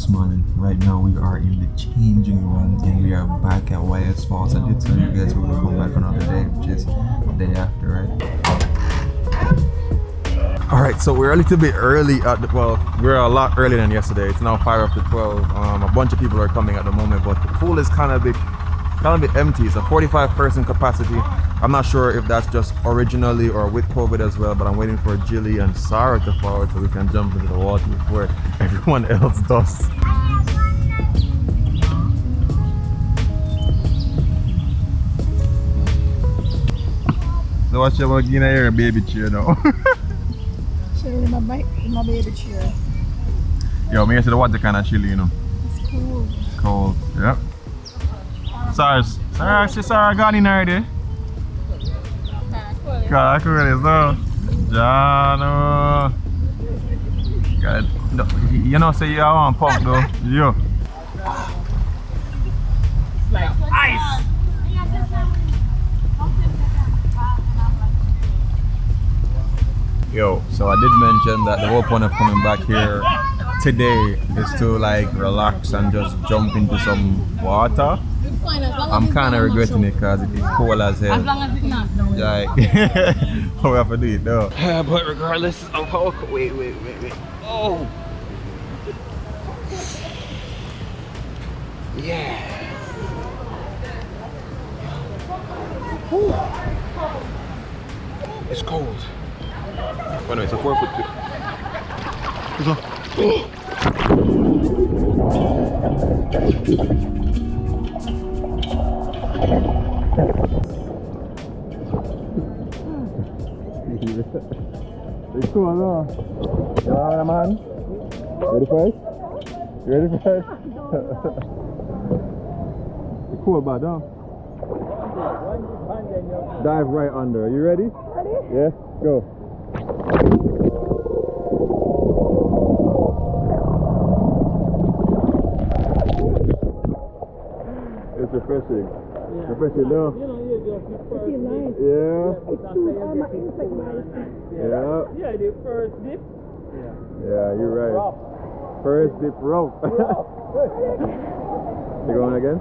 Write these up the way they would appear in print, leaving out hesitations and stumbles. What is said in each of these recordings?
this morning. Right now we are in the changing room and we are back at Waterfalls. I did tell you guys we will come back another day, which is the day after, right? Alright, so we're a little bit early at the, well, we're a lot earlier than yesterday. It's now 5 after 12. A bunch of people are coming at the moment, but the pool is kind of a bit empty. It's a 45-person capacity. I'm not sure if that's just originally or with COVID as well, but I'm waiting for Jilly and Sarah to forward so we can jump into the water before everyone else does. So what's your work in here, baby chair now? Chilling in my baby chair. Yo, me say the water kind of chilly, you know. It's cold. Cold, yep. Sarah gone in already. God, cool is no. Jano. God, no, you know, say you want pump though. Yo. It's like ice. Yo, so I did mention that the whole point of coming back here today is to like relax and just jump into some water. I'm kind of regretting it because it is cold as hell. As long as it's not. Like, how we have to do it though. But regardless of how, wait. Oh! Yeah! Whew. It's cold. Oh no, it's a 4 foot. What's up? It's cool, no? Yeah, man. Ready for it? You ready for it? It's cool, bad, huh? Dive right under. You ready? Ready? Yeah, go. It's refreshing. Yeah. Refreshing, no? It's nice. Yeah. It's too insect nice. Yeah. Yeah, the first dip. Yeah, you're right. Rough. First dip rope. You going again?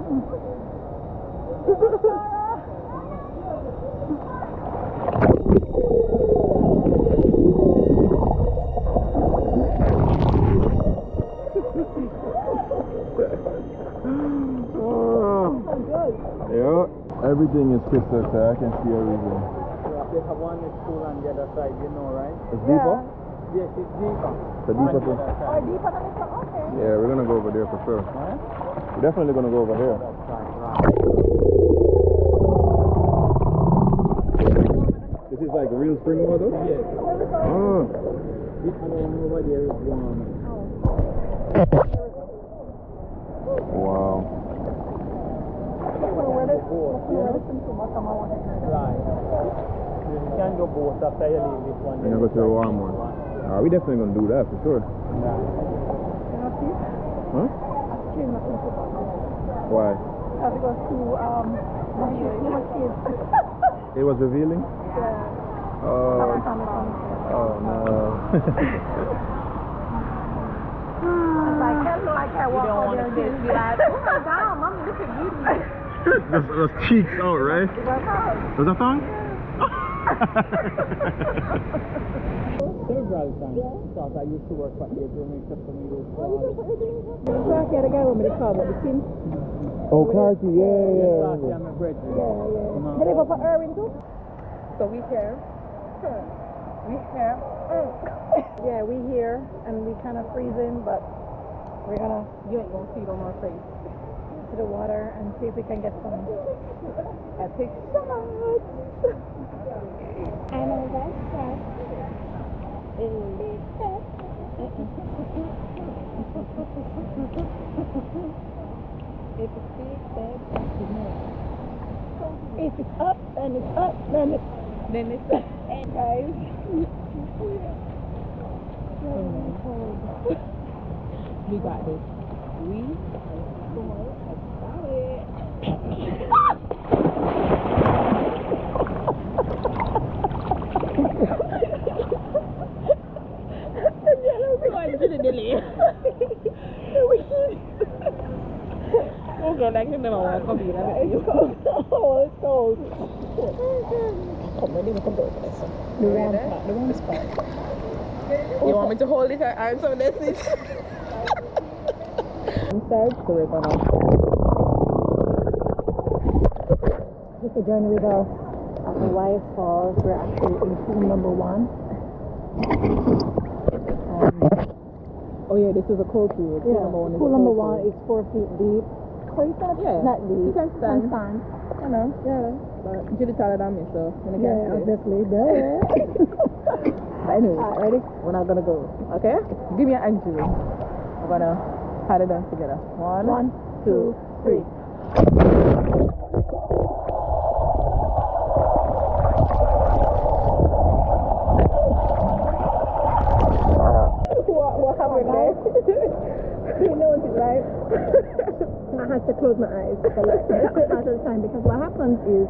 Yeah, everything is crystal clear. I can see everything. They have one is cool on the other side, you know, right? It's deeper? Yes, it's deeper. The deeper too? Or deeper than it's okay. Yeah, we're gonna go over there for sure. Huh? We're definitely gonna go over here. This is like real spring water? Yes. Oh. This one over there is warm. Wow. Right. You can go both after you leave this one. We're gonna go to the warm one. We definitely gonna do that for sure. Huh? Why? Because it was too much kids. It was revealing? Yeah. Oh no. I can't walk over there and just be like, oh my god, mommy, look at you. Those cheeks out, right? Was that fun? Several times. Because I used to work for Adobe Premiere CC. Clarky had a guy with me to call with the team. Oh, Clarky, yeah. Clarky, I'm a brethren. Yeah. Did they go for Irwin too? So we here. Yeah, we here and we kind of freezing, but we're gonna. You ain't gonna see it on our face. To the water and see if we can get some epic shots. I know that's right. If it's up, then it's up, then it's up. And guys, we got this. We are so excited. We're here. Oh, it's cold. Come on, you can do this. The warm spot. You want me to hold it? I'm so that's it. Inside, so we're gonna take a journey with us at the Waterfalls. We're actually in pool number 1. Oh yeah, this is a cold pool. Pool number 1 is 4 feet deep. So it's not, not deep. You can stand. You know, But you're taller than me, so when I get obviously. Anyway, ready? we're not gonna go. Okay? Give me an entry. We're gonna pat it down together. 1, 2, 3. What happened there? You know what it's right? I had to close my eyes for like half the time because what happens is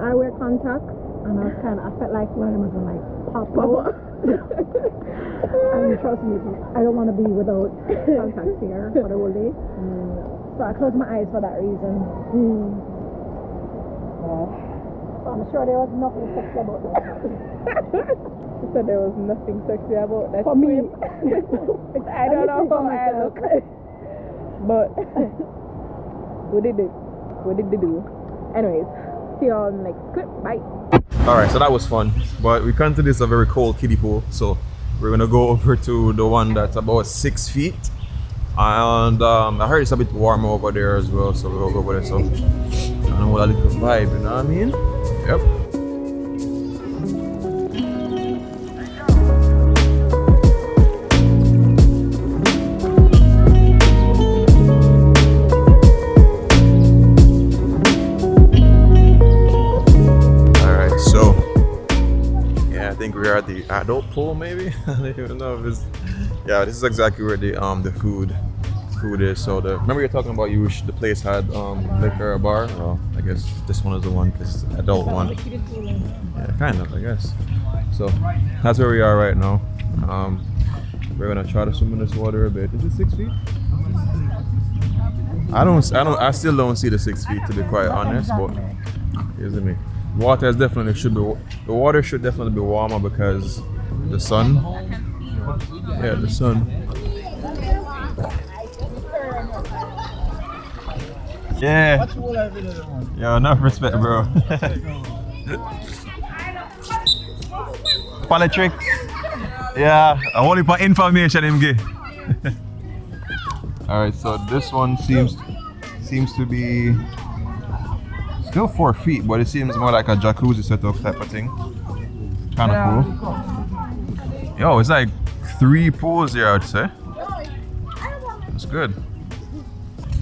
I wear contacts and I felt like one of them was gonna like pop out. And trust me, I don't want to be without contacts here for the whole day. So I closed my eyes for that reason. So I'm sure there was nothing sexy about that. She said there was nothing sexy about that. For me. I don't know how I look. But we did it. What did they do? Anyways, see you all next clip. Bye. Alright, so that was fun. But we come to this a very cold kiddie pool. So we're gonna go over to the one that's about 6 feet. And I heard it's a bit warm over there as well. So we'll go over there. So I don't know what a little vibe, you know what I mean? Yep. We are at the adult pool, maybe. I don't even know if it's. Yeah, this is exactly where the food is. So remember you're talking about the place had liquor, a bar. Well, I guess this one is the one because it's adult one. Yeah, kind of, I guess. So that's where we are right now. We're gonna try to swim in this water a bit. Is it 6 feet? I still don't see the 6 feet, to be quite honest. But here's me. The water should definitely be warmer because the sun. Yeah, the sun. Yeah. Yo, enough respect, bro. Politics. Yeah, I only put information him give. All right, so this one seems to be. Still 4 feet, but it seems more like a jacuzzi setup type of thing. Kind of cool. Yo, it's like 3 pools here, I'd say. That's good.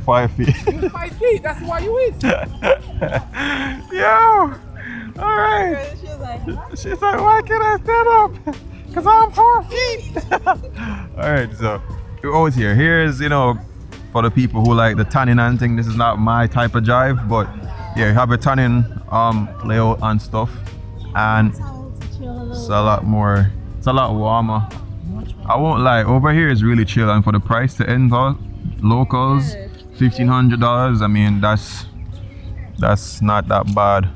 5 feet. 5 feet, that's why you is. Yo! Alright. She's like, why can't I stand up? Because I'm 4 feet. Alright, so we're always here. Here's, for the people who like the tanning and thing, this is not my type of jive, but yeah, you have a tanning layout and stuff, and it's a lot warmer. I won't lie, over here is really chill, and for the price to enter locals, $1,500, I mean that's not that bad.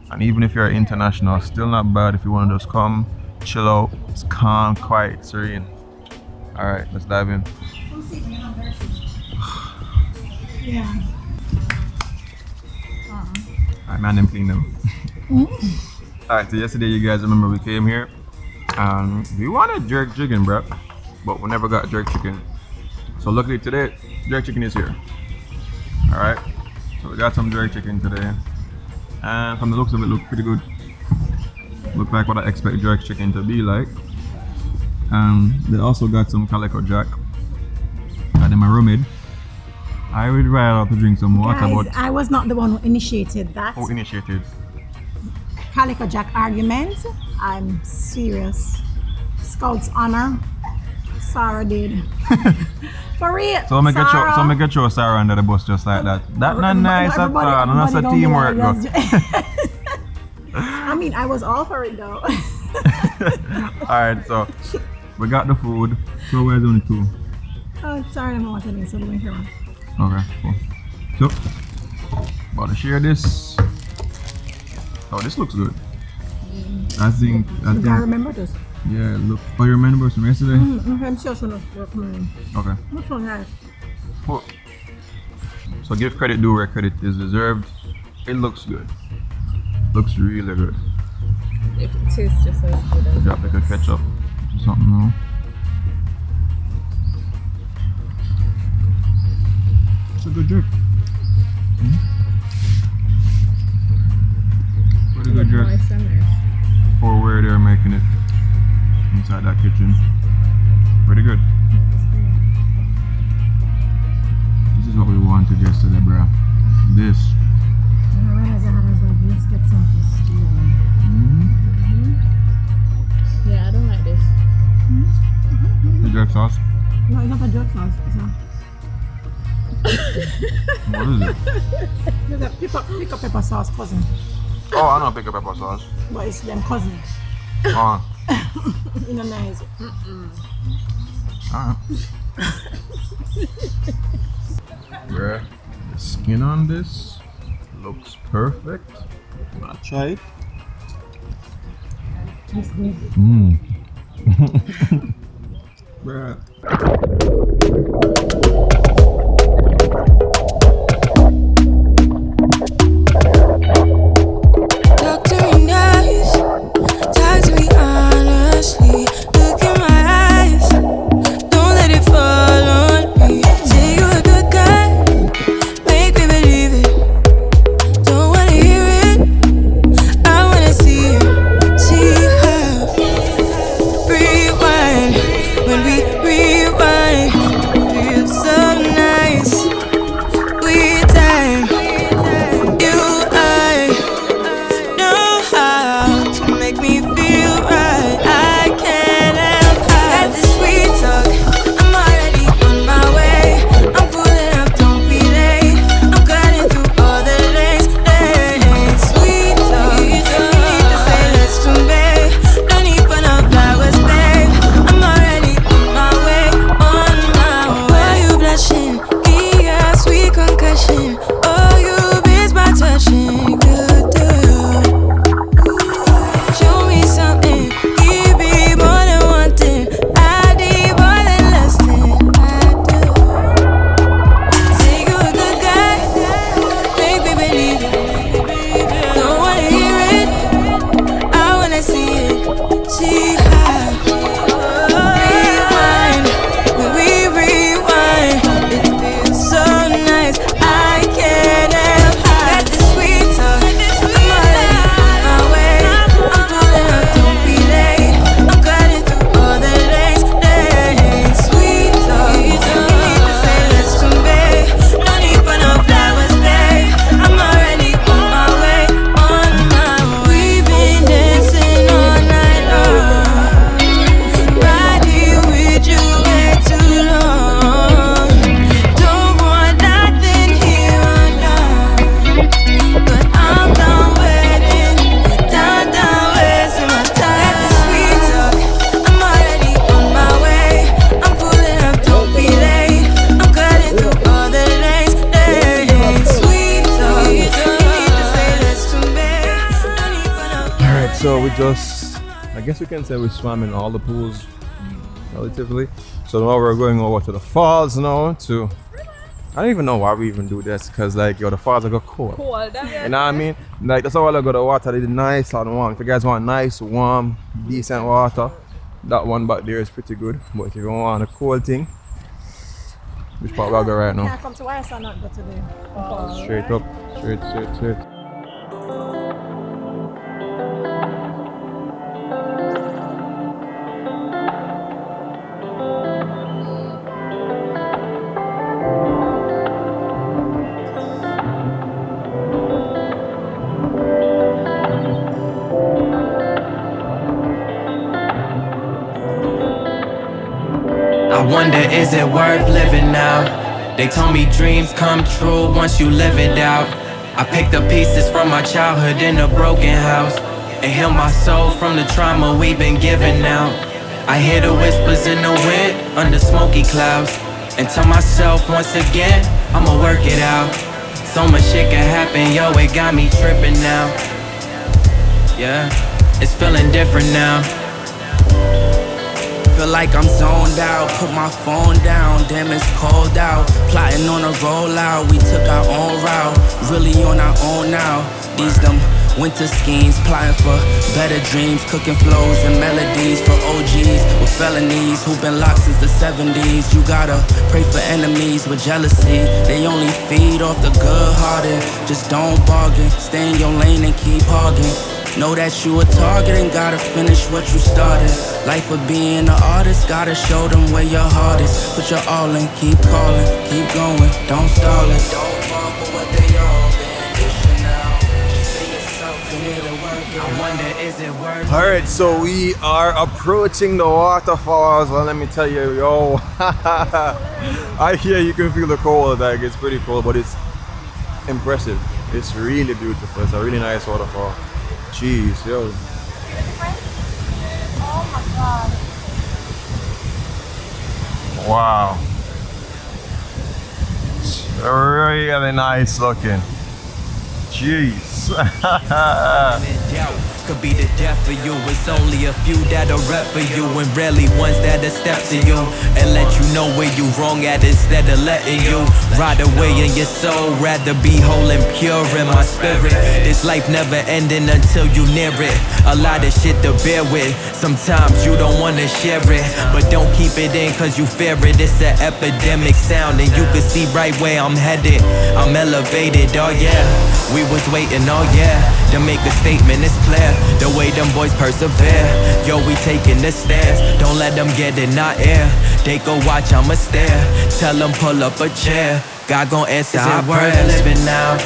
And even if you're international, still not bad if you want to just come, chill out. It's calm, quiet, serene. Alright, let's dive in. Yeah. Alright, man, I'm clean now. Alright, so yesterday you guys remember we came here and we wanted jerk chicken, bro, but we never got jerk chicken. So luckily today, jerk chicken is here. Alright, so we got some jerk chicken today, and from the looks of it, look pretty good. Look like what I expect jerk chicken to be like. They also got some calico jack. Got them a rumid. I would rather to drink some water, Guys, but I was not the one who initiated that. who initiated? Calico Jack argument. I'm serious. Scout's honor. Sarah did. For real. So make a show Sarah under the bus just like that. That not nice at all. That's a teamwork. I mean, I was all for it though. Alright, so we got the food. So where's only 2? Oh, sorry, I'm not watching this. So doing here. Okay, cool. So About to share this. Oh, this looks good. I think. I remember this. Yeah, look. Oh, you remember from yesterday? I'm sure she knows what's mine. Okay. Which one, guys? Cool. So give credit due where credit is deserved. It looks good. Looks really good. If it tastes just as good as Drop like a ketchup or something now. It's a good drip. Pretty good drip nice and nice. for where they're making it inside that kitchen. Pretty good. This is what we wanted yesterday, bro. This. Let's get some stew. Yeah, I don't like this. The jerk sauce. No, it's not a jerk sauce. What is it? It's a pick up pepper sauce cousin. Oh, I know pick up pepper sauce. But it's them cousin. Oh. In a nice. Alright. Bruh, the skin on this looks perfect. I'm gonna try it. It's good. Bruh. Talk to me nice, talk to me honestly. Look in my eyes, don't let it fall on me. Say you're a good guy, make me believe it. Don't wanna hear it, I wanna see it. See how rewind, when we rewind, feels so nice. We time, you I know how to make me feel right. I can't help that this sweet talk. I'm already on my way. I'm pulling up, don't be late. I'm cutting through all the lanes. Sweet talk, you need to say let's convey. No need for no flowers, babe. I'm already on my way, on my way. Why you blushing? Yeah, sweet concussion. Oh, you miss my touching. Good girl. Show me something. Give me more than one thing. I need more than less than I do. Say you're a good guy. Make me believe it. Don't wanna hear it, I wanna see it. See how rewind, when we rewind, it feels so nice. I can't help that this sweet talk. I'm already on my way. I'm pulling up, don't be late. I'm cutting through all the lanes. Sweet talk, you need to say let's convey. No need for no flowers, babe. I'm already on my way, on my way. We've been dancing all night long, right here with you way too long. Don't want nothing here or now, but I'm done waiting, done wasting my time. This sweet talk, I'm already on my way. I'm pulling up, don't be late. I'm cutting through all the lanes. Sweet talk, you need to say let's convey. No need for no. Alright, so we just, I guess we can say we swam in all the pools relatively. So now we're going over to the falls now to, I don't even know why we even do this, because like, yo, the falls are go cold. You know what I mean? Like, that's how I go to water, it's nice and warm. If you guys want nice, warm, decent water, that one back there is pretty good. But if you want a cold thing, which part we'll go right now? Can't come to us or not go to the falls. Straight up, straight. I wonder, is it worth living now? They told me dreams come true once you live it out. I picked up pieces from my childhood in a broken house and heal my soul from the trauma we've been given out. I hear the whispers in the wind under smoky clouds and tell myself once again, I'ma work it out. So much shit can happen, yo, it got me tripping now. Yeah, it's feeling different now. Feel like I'm zoned out, put my phone down, damn it's cold out. Plotting on a rollout, we took our own route, really on our own now. These them winter schemes, plotting for better dreams, cooking flows and melodies for OGs with felonies who've been locked since the 70s. You gotta pray for enemies with jealousy, they only feed off the good-hearted. Just don't bargain, stay in your lane and keep hogging. Know that you a target and gotta finish what you started. Life of being an artist, gotta show them where your heart is. Put your all in, keep calling, keep going, don't stall it. Don't fall for what they all been dishing out. Just be yourself and it'll work. I wonder, is it worth it? Alright, so we are approaching the waterfalls. Well, let me tell you, yo. I hear you can feel the cold, like it's pretty cold, but it's impressive. It's really beautiful. It's a really nice waterfall. Jeez, yo. Oh my god. Wow. It's really nice looking. Jeez. Could be the death for you. It's only a few that'll rep for you, and rarely ones that'll step to you and let you know where you wrong at instead of letting you ride away in your soul. Rather be whole and pure in my spirit. This life never ending until you near it. A lot of shit to bear with. Sometimes you don't wanna share it, but don't keep it in cause you fear it. It's an epidemic sound and you can see right where I'm headed. I'm elevated, oh yeah. We was waiting, oh yeah, to make a statement, it's clear. The way them boys persevere, yo, we taking the stairs. Don't let them get in our ear. They go watch, I'ma stare. Tell them pull up a chair. God gon' answer our prayers. Living now.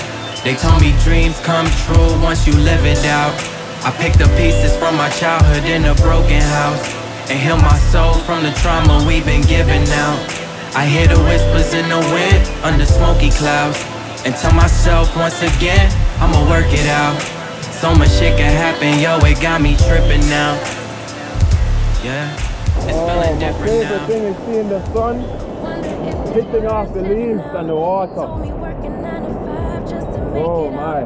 They told me dreams come true once you live it out. I picked the pieces from my childhood in a broken house and heal my soul from the trauma we've been given out. I hear the whispers in the wind under smoky clouds and tell myself once again, I'ma work it out. So much shit can happen, yo, it got me tripping now. Yeah, it's feeling different my now. favorite thing is seeing the sun hitting off the leaves and the water. Oh my.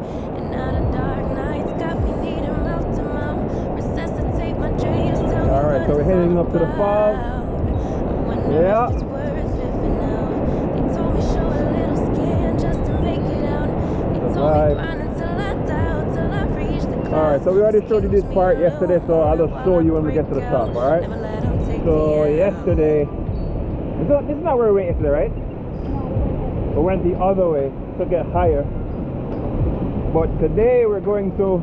Alright, so we're heading up to the falls. Yeah. Alright, so we already showed you this part yesterday, so I'll just show you when we get to the top, alright? So yesterday, this is not where we went yesterday, right? We went the other way to get higher. But today we're going to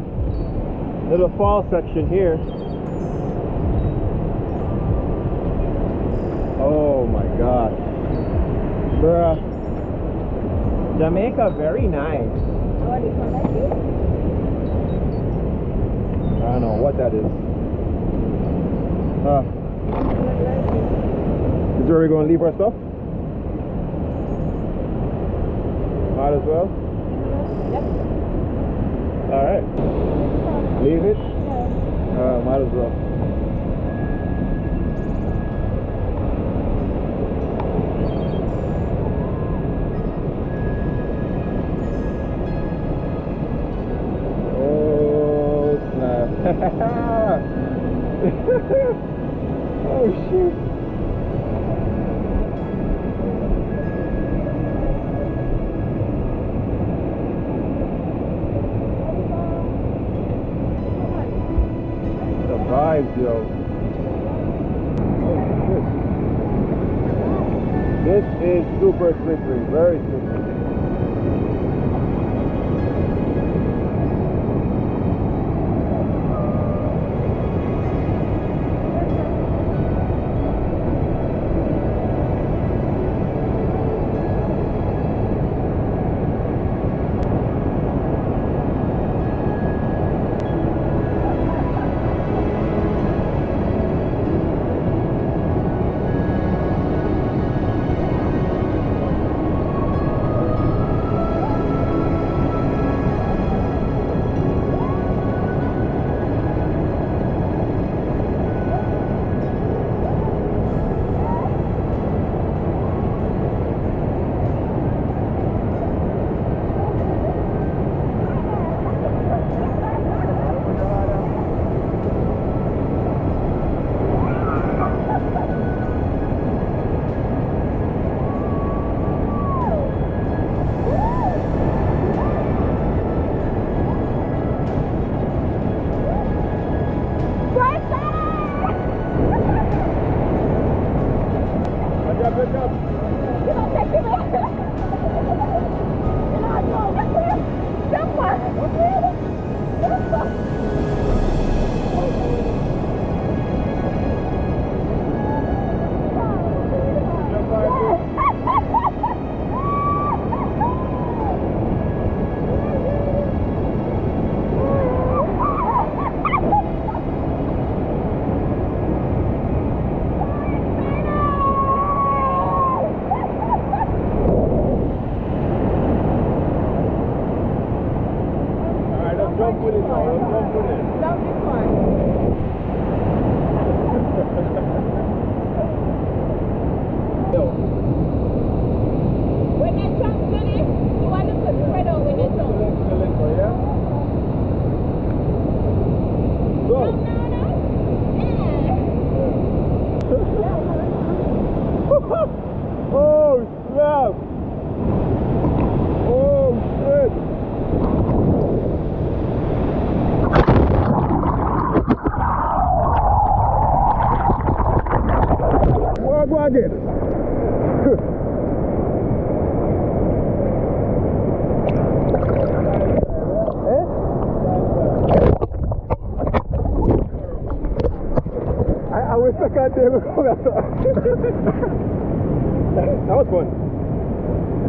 little fall section here. Oh my god. Bruh. Jamaica, very nice. I don't know what that is. Is where we're going to leave our stuff? Might as well. Yep. Alright. Leave it? Might as well. Oh shit. The vibes, yo. Oh shit. This is super slippery, very slippery. Alright, let's jump with it now. Let's jump with it. Jump this one. Yo. When you jump, Jenny, you want to put spread out when you jump. Yeah? Go. Oh, snap! Oh, shit! What do I get? I wish I could do it. That was fun.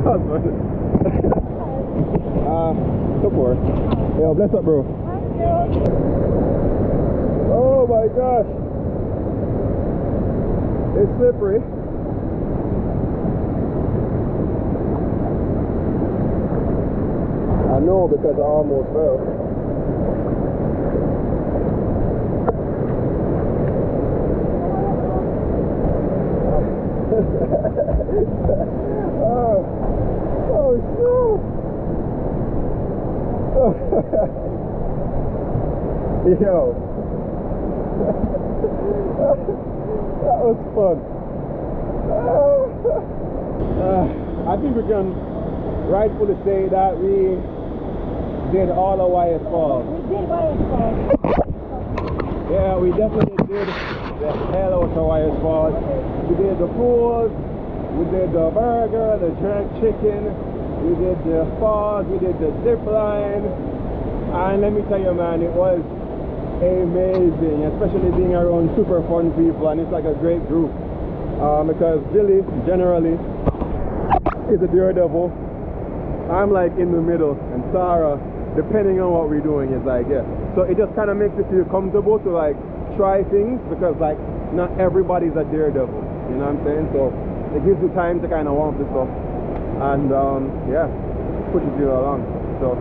That was fun. So far. Yo, bless up, bro. Oh my gosh. It's slippery. I know because I almost fell. Oh shit! Yo, that was fun. I think we can rightfully say that we did all the waterfalls. We did waterfalls. Yeah, we definitely did the hell out of waterfalls. We did the pools, we did the burger, the jerk chicken, we did the falls, we did the zipline, and let me tell you, man, it was amazing, especially being around super fun people, and it's like a great group. Because Billy generally is a daredevil. I'm like in the middle, and Sarah, depending on what we're doing, is like, yeah. So it just kind of makes you feel comfortable to like try things, because like not everybody's a daredevil, you know what I'm saying? So it gives you time to kind of warm this up, and yeah, pushes you along. So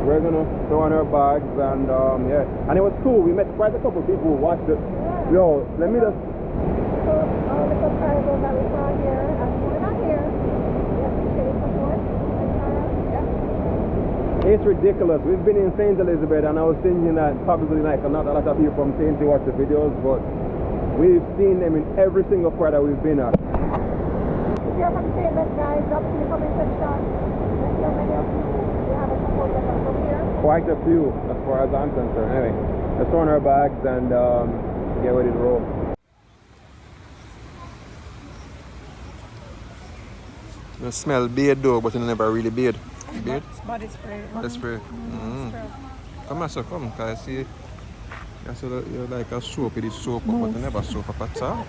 we're gonna throw on our bags, and yeah, and it was cool. We met quite a couple of people who watched it. Yo, let me just. So all the subscribers that we saw here, and we're not here. Yes, we show support. Yeah. It's ridiculous. We've been in St. Elizabeth, and I was thinking that probably like not a lot of people from St. to watch the videos, but we've seen them in every single part that we've been at. If you're from St. Louis, guys, drop in the comment section. Let's hear many of you have a support letter from here. Quite a few, as far as I'm concerned. Anyway, let's throw on our bags and get ready to roll. You smell beard though, but you never really beard. Beard? Body spray. Body spray. Come here, so come, cause I see you're like a soap, it is soap, but you never soap up at all.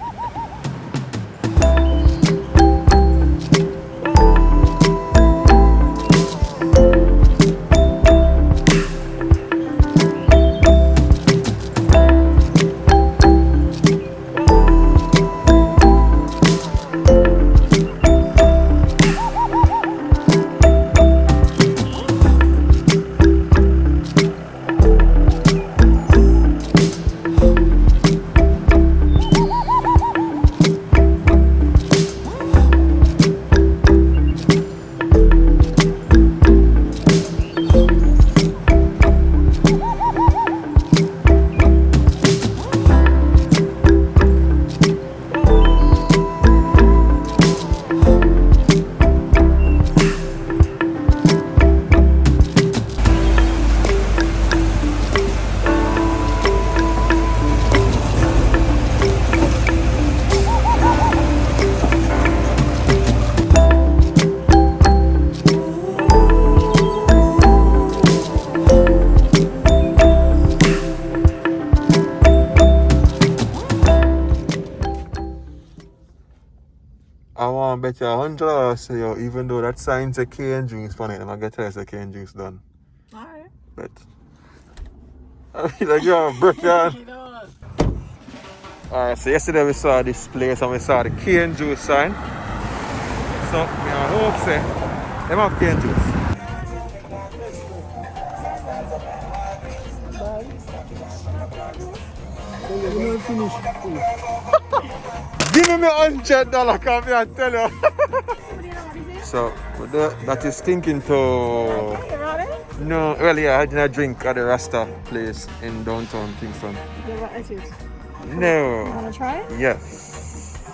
I want to bet you $100, so yo, even though that sign says cane juice on it, I'm going to get the cane juice done. Alright. Bet. I feel like you're a Brooklyn. Alright, so yesterday we saw this place and we saw the cane juice sign. So, I hope say, they have cane juice. Give me $100, come here and tell you. So, that is thinking to... No, well, yeah, I had a drink at the Rasta place in downtown Kingston. No. You wanna try it? Yes.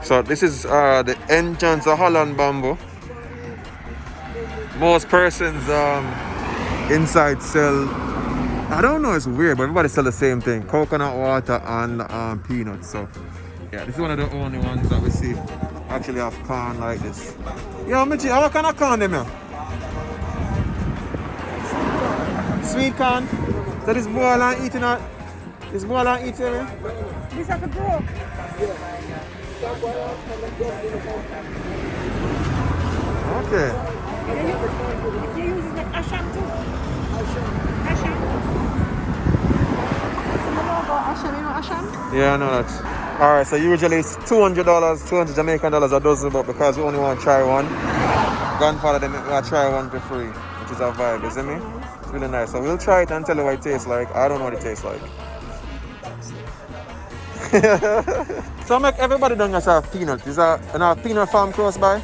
So, this is the entrance of Holland Bamboo. Most persons inside sell, I don't know, it's weird, but everybody sell the same thing: coconut water and peanuts. So, yeah, this is one of the only ones that we see actually have corn like this. Yo, Michi, what kind of corn them here? Sweet corn. So this boy and eating it. This boy and eating it. This have to grow. Okay. You use it like CASHAPP too. CASHAPP. So you know about CASHAPP, you know CASHAPP? Yeah, I know that. Alright, so usually it's $200, 200 Jamaican dollars a dozen, but because we only want to try one, grandfather, they make me try one for free, which is a vibe, isn't it? It's really nice. So we'll try it and tell you what it tastes like. I don't know what it tastes like. So make everybody done yourself peanuts. Is that a peanut farm close by?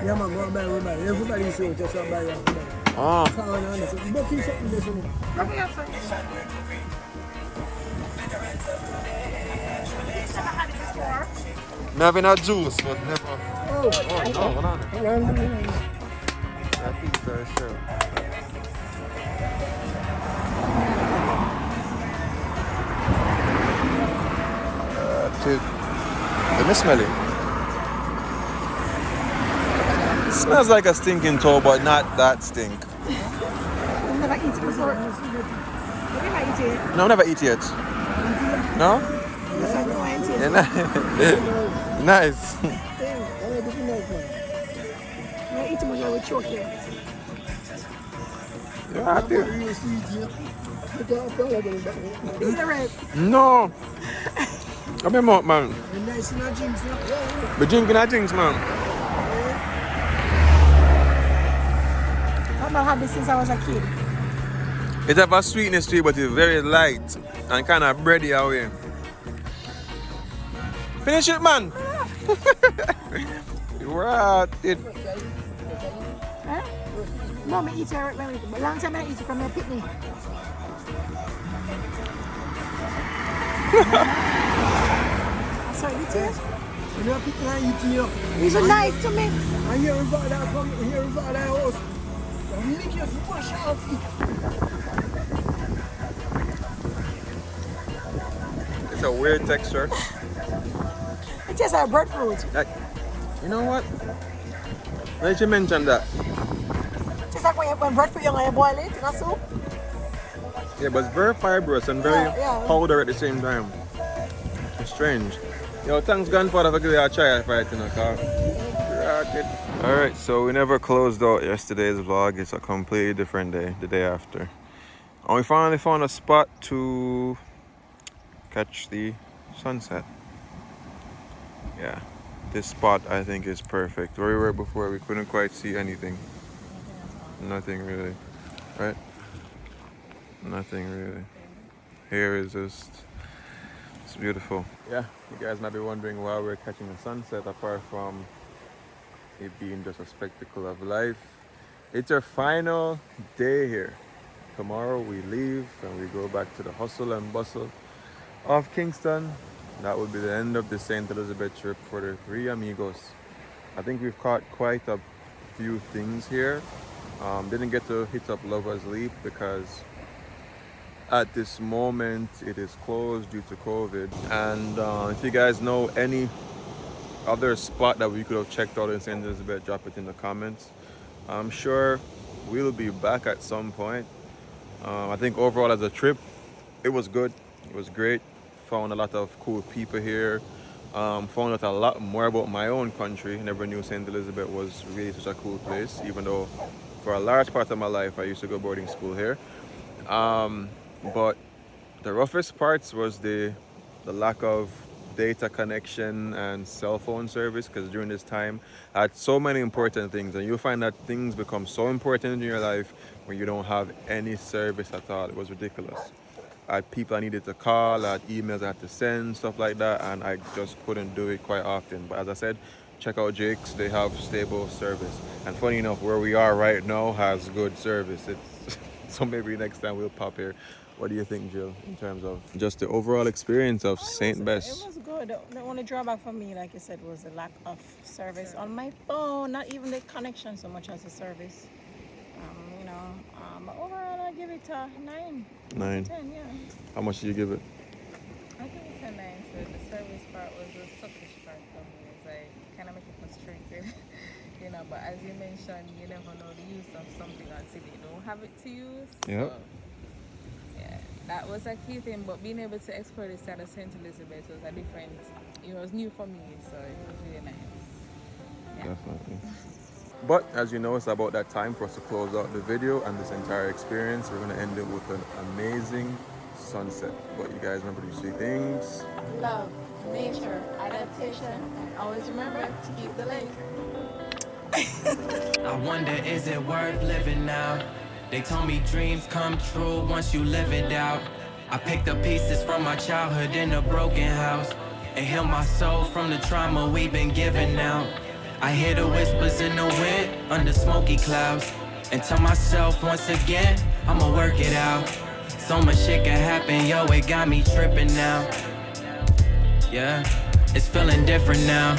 Yeah, man, go buy everybody. Everybody is here, just buy everybody. Oh. But keep something this in it. Me having a juice, but never. Oh, no, what on it? I I think so, sure. Let me smell it. Smells like a stinking toe, but not that stink. I've never eaten before. Have you ever eaten it? No, I've never eaten it. No? Yes, I know I eat it. Yeah, nice. I eat too much, I will choke you. Yeah, I do. Eat the rest. No. I've been out, man. nice in our drinks, no? We're drinking our drinks, man. I've not had this since I was a kid. It has a sweetness to it, but it's very light and kind of bready away. Finish it, man. You're at it. Huh? No, I eat it. But long time I eat it from my picnic. Sorry, eat it? You know, people are eating you. These are nice to me. And here we got that from here, we got that house. And we just wash off it. It's a weird texture. It tastes like breadfruit. Like, you know what? Why did you mention that? Just like when breadfruit, you boil it in a soup. Yeah, but it's very fibrous and very Yeah. powder at the same time. It's strange. Yo, thanks grandfather for giving me a try for it in the car. Alright, so we never closed out yesterday's vlog. It's a completely different day, the day after. And we finally found a spot to catch the sunset. Yeah, this spot I think is perfect. Where we were before, we couldn't quite see anything. Nothing really, right? Nothing really. Here is just, it's beautiful. Yeah, you guys might be wondering why we're catching a sunset apart from it being just a spectacle of life. It's our final day here. Tomorrow we leave and we go back to the hustle and bustle of Kingston. That will be the end of the St. Elizabeth trip for the three amigos. I think we've caught quite a few things here. Didn't get to hit up Lover's Leap because at this moment it is closed due to COVID. And if you guys know any other spot that we could have checked out in St. Elizabeth, drop it in the comments. I'm sure we'll be back at some point. I think overall as a trip, it was good. It was great. Found a lot of cool people here. Found out a lot more about my own country. Never knew St. Elizabeth was really such a cool place, even though for a large part of my life I used to go boarding school here. But the roughest parts was the lack of data connection and cell phone service, because during this time I had so many important things, and you'll find that things become so important in your life when you don't have any service at all. It was ridiculous. I had people I needed to call, I had emails I had to send, stuff like that, and I just couldn't do it quite often. But as I said, check out Jake's, they have stable service. And funny enough, where we are right now has good service. It's so maybe next time we'll pop here. What do you think, Jill, in terms of just the overall experience of St. Bess? It was good. The only drawback for me, like you said, was the lack of service on my phone. Not even the connection so much as the service. You know, but overall, I give it a 9. 9. 10, yeah. How much did you give it? I think it's a 9. So the service part was the suckish part for me. It's like kind of make you frustrated, you know. But as you mentioned, you never know the use of something until you don't have it to use. Yeah. So, yeah, that was a key thing. But being able to explore the side of St. Elizabeth was a different. It was new for me, so it was really nice. Yeah. Definitely. But as you know, it's about that time for us to close out the video and this entire experience. We're going to end it with an amazing sunset. But you guys remember these 3 things. Love, nature, adaptation, and always remember to keep the link. I wonder, is it worth living now? They told me dreams come true once you live it out. I picked up pieces from my childhood in a broken house and heal my soul from the trauma we've been given out. I hear the whispers in the wind under smoky clouds and tell myself once again, I'ma work it out. So much shit can happen, yo, it got me tripping now. Yeah, it's feeling different now.